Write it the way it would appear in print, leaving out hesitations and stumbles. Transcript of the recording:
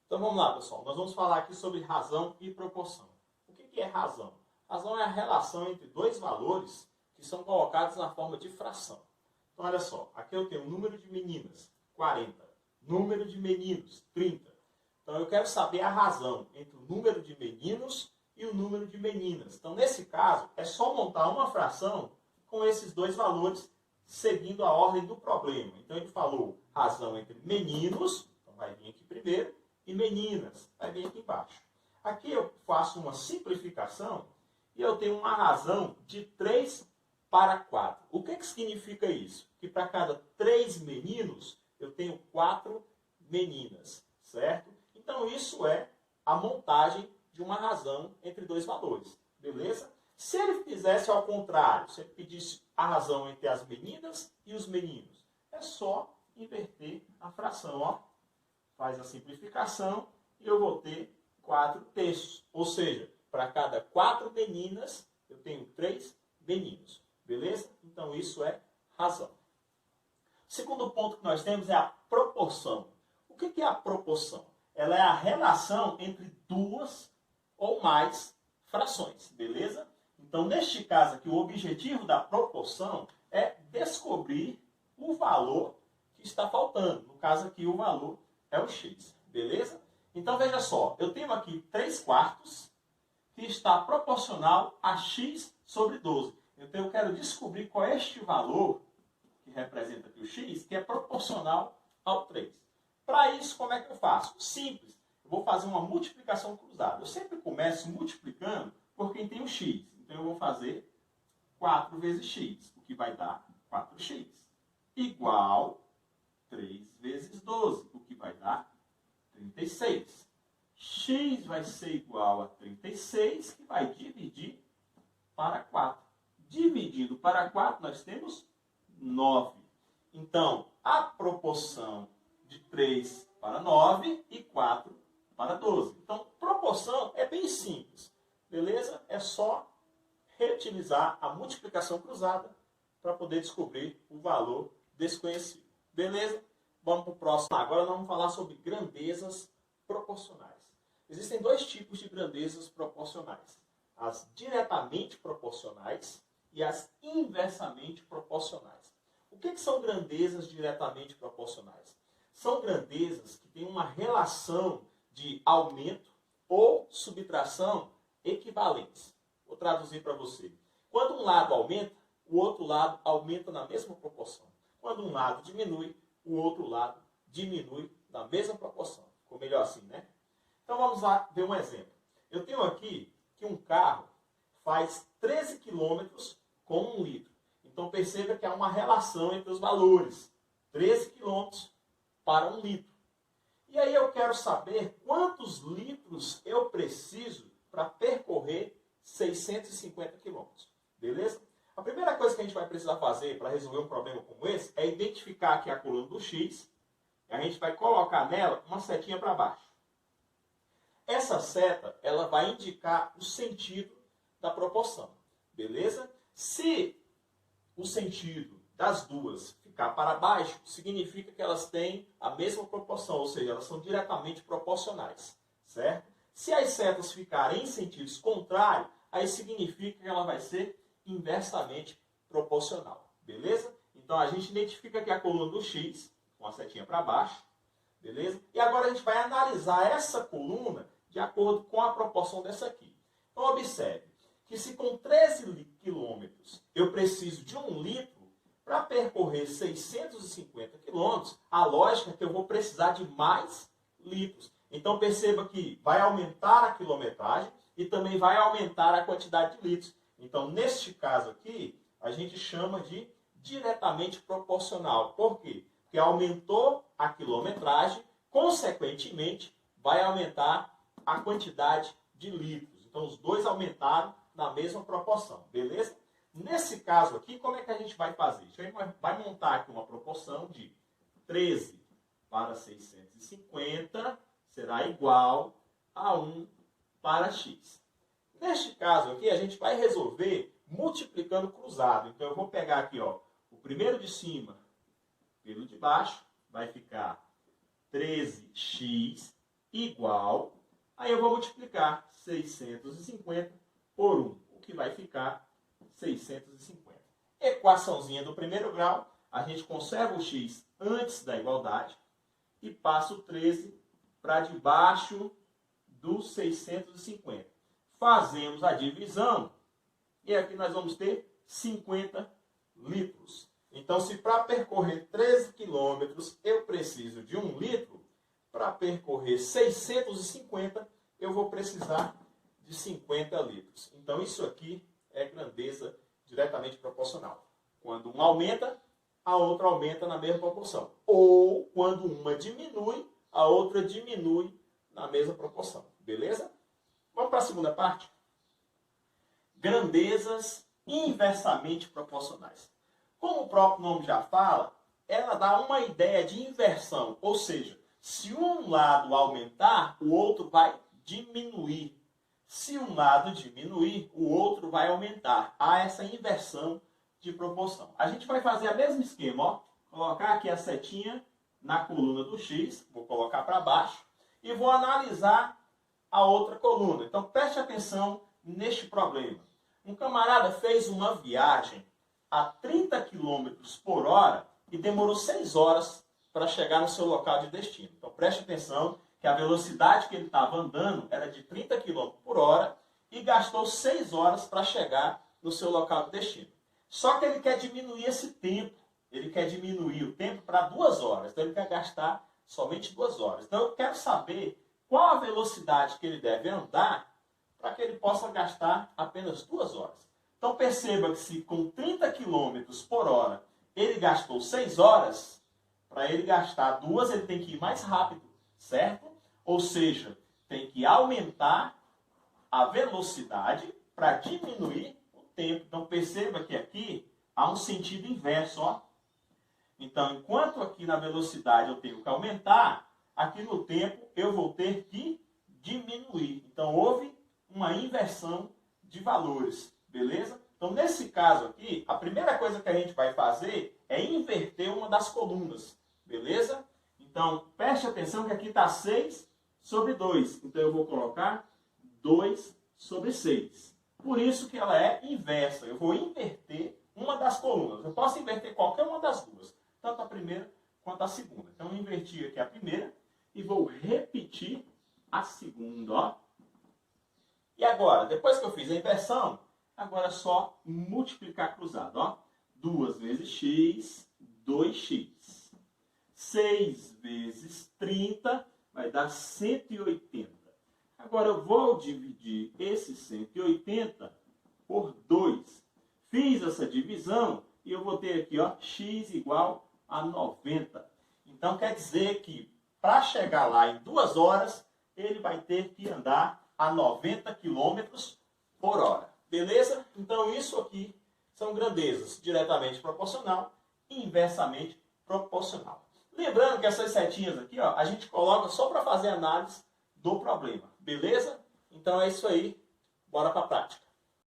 Então vamos lá, pessoal. Nós vamos falar aqui sobre razão e proporção. O que é razão? Razão é a relação entre dois valores que são colocados na forma de fração. Então olha só, aqui eu tenho o número de meninas, 40. Número de meninos, 30. Então eu quero saber a razão entre o número de meninos e o número de meninas. Então nesse caso, é só montar uma fração com esses dois valores seguindo a ordem do problema. Então ele falou razão entre meninos, então vai vir aqui primeiro, e meninas, vai vir aqui embaixo. Aqui eu faço uma simplificação e eu tenho uma razão de 3 para 4. O que significa isso? Que para cada 3 meninos, eu tenho 4 meninas, certo? Então isso é a montagem de uma razão entre dois valores, beleza? Se ele fizesse ao contrário, se ele pedisse a razão entre as meninas e os meninos, é só inverter a fração, ó. Faz a simplificação e eu vou ter 4 terços. Ou seja, para cada 4 meninas, eu tenho 3 meninos. Beleza? Então isso é razão. O segundo ponto que nós temos é a proporção. O que é a proporção? Ela é a relação entre duas ou mais frações. Beleza? Então, neste caso aqui, o objetivo da proporção é descobrir o valor que está faltando. No caso aqui, o valor é o x, beleza? Então, veja só, eu tenho aqui 3 quartos que está proporcional a x sobre 12. Então, eu quero descobrir qual é este valor, que representa aqui o x, que é proporcional ao 3. Para isso, como é que eu faço? Simples. Eu vou fazer uma multiplicação cruzada. Eu sempre começo multiplicando por quem tem o x. Então, eu vou fazer 4 vezes x, o que vai dar 4x. Igual 3 vezes 12, o que vai dar 36. X vai ser igual a 36, que vai dividir para 4. Dividido para 4, nós temos 9. Então, a proporção de 3 para 9 e 4 para 12. Então, proporção é bem simples. Beleza? É só reutilizar a multiplicação cruzada para poder descobrir o valor desconhecido. Beleza? Vamos para o próximo. Agora nós vamos falar sobre grandezas proporcionais. Existem 2 tipos de grandezas proporcionais. As diretamente proporcionais e as inversamente proporcionais. O que são grandezas diretamente proporcionais? São grandezas que têm uma relação de aumento ou subtração equivalentes. Vou traduzir para você. Quando um lado aumenta, o outro lado aumenta na mesma proporção. Quando um lado diminui, o outro lado diminui na mesma proporção. Ficou melhor assim, né? Então vamos lá ver um exemplo. Eu tenho aqui que um carro faz 13 km com 1 litro. Então perceba que há uma relação entre os valores. 13 km para 1 litro. E aí eu quero saber quantos litros eu preciso para percorrer 650 km. Beleza? A primeira coisa que a gente vai precisar fazer para resolver um problema como esse é identificar aqui a coluna do x. E a gente vai colocar nela uma setinha para baixo. Essa seta ela vai indicar o sentido da proporção. Beleza? Se o sentido das duas ficar para baixo, significa que elas têm a mesma proporção, ou seja, elas são diretamente proporcionais. Certo? Se as setas ficarem em sentidos contrários, aí significa que ela vai ser inversamente proporcional. Beleza? Então a gente identifica aqui a coluna do x, com a setinha para baixo. Beleza? E agora a gente vai analisar essa coluna de acordo com a proporção dessa aqui. Então observe que se com 13 quilômetros eu preciso de 1 litro para percorrer 650 quilômetros, a lógica é que eu vou precisar de mais litros. Então perceba que vai aumentar a quilometragem e também vai aumentar a quantidade de litros. Então, neste caso aqui, a gente chama de diretamente proporcional. Por quê? Porque aumentou a quilometragem, consequentemente, vai aumentar a quantidade de litros. Então, os dois aumentaram na mesma proporção. Beleza? Nesse caso aqui, como é que a gente vai fazer? A gente vai montar aqui uma proporção de 13 para 650 será igual a 1 para x. Neste caso aqui, a gente vai resolver multiplicando cruzado. Então, eu vou pegar aqui, ó, o primeiro de cima pelo de baixo, vai ficar 13x igual, aí eu vou multiplicar 650 por 1, o que vai ficar 650. Equaçãozinha do primeiro grau, a gente conserva o x antes da igualdade e passa o 13 para debaixo dos 650. Fazemos a divisão e aqui nós vamos ter 50 litros. Então, se para percorrer 13 quilômetros eu preciso de 1 litro, para percorrer 650 eu vou precisar de 50 litros. Então, isso aqui é grandeza diretamente proporcional. Quando uma aumenta, a outra aumenta na mesma proporção. Ou, quando uma diminui, a outra diminui na mesma proporção. Beleza? Vamos para a segunda parte. Grandezas inversamente proporcionais. Como o próprio nome já fala, ela dá uma ideia de inversão. Ou seja, se um lado aumentar, o outro vai diminuir. Se um lado diminuir, o outro vai aumentar. Há essa inversão de proporção. A gente vai fazer o mesmo esquema, ó. Colocar aqui a setinha na coluna do x, vou colocar para baixo, e vou analisar a outra coluna. Então preste atenção neste problema. Um camarada fez uma viagem a 30 km por hora e demorou 6 horas para chegar no seu local de destino. Então preste atenção que a velocidade que ele estava andando era de 30 km por hora e gastou 6 horas para chegar no seu local de destino. Só que ele quer diminuir esse tempo. Ele quer diminuir o tempo para 2 horas. Então ele quer gastar somente 2 horas. Então eu quero saber qual a velocidade que ele deve andar para que ele possa gastar apenas 2 horas. Então perceba que se com 30 km por hora ele gastou 6 horas, para ele gastar 2 ele tem que ir mais rápido, certo? Ou seja, tem que aumentar a velocidade para diminuir o tempo. Então perceba que aqui há um sentido inverso, ó. Então, enquanto aqui na velocidade eu tenho que aumentar, aqui no tempo eu vou ter que diminuir. Então, houve uma inversão de valores, beleza? Então, nesse caso aqui, a primeira coisa que a gente vai fazer é inverter uma das colunas, beleza? Então, preste atenção que aqui está 6 sobre 2. Então, eu vou colocar 2 sobre 6. Por isso que ela é inversa. Eu vou inverter uma das colunas. Eu posso inverter qualquer uma das duas, tanto a primeira quanto a segunda. Então, eu inverti aqui a primeira e vou repetir a segunda, ó. E agora, depois que eu fiz a inversão, agora é só multiplicar cruzado, ó. 2 vezes x, 2x. 6 vezes 30 vai dar 180. Agora eu vou dividir esse 180 por 2. Fiz essa divisão e eu vou ter aqui, ó, x igual a 90. Então quer dizer que para chegar lá em 2 horas, ele vai ter que andar a 90 km por hora. Beleza? Então isso aqui são grandezas diretamente proporcional e inversamente proporcional. Lembrando que essas setinhas aqui, ó, a gente coloca só para fazer análise do problema. Beleza? Então é isso aí. Bora para a prática.